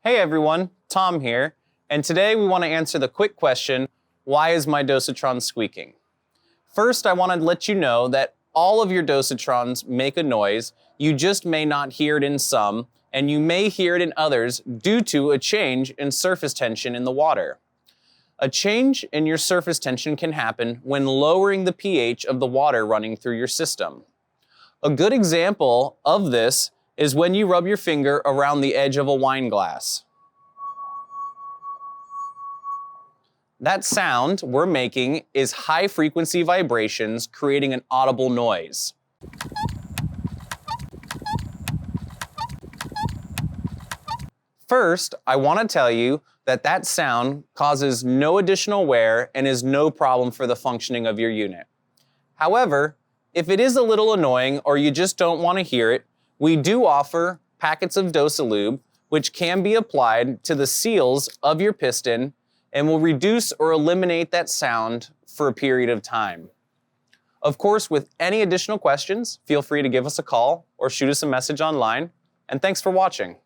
Hey everyone, Tom here, and today we want to answer the quick question, why is my Dosatron squeaking? First, I want to let you know that all of your Dosatrons make a noise, you just may not hear it in some, and you may hear it in others due to a change in surface tension in the water. A change in your surface tension can happen when lowering the pH of the water running through your system. A good example of this is when you rub your finger around the edge of a wine glass. That sound we're making is high frequency vibrations creating an audible noise. First, I want to tell you that sound causes no additional wear and is no problem for the functioning of your unit. However, if it is a little annoying or you just don't want to hear it, we do offer packets of Dosalube, which can be applied to the seals of your piston and will reduce or eliminate that sound for a period of time. Of course, with any additional questions, feel free to give us a call or shoot us a message online, and thanks for watching.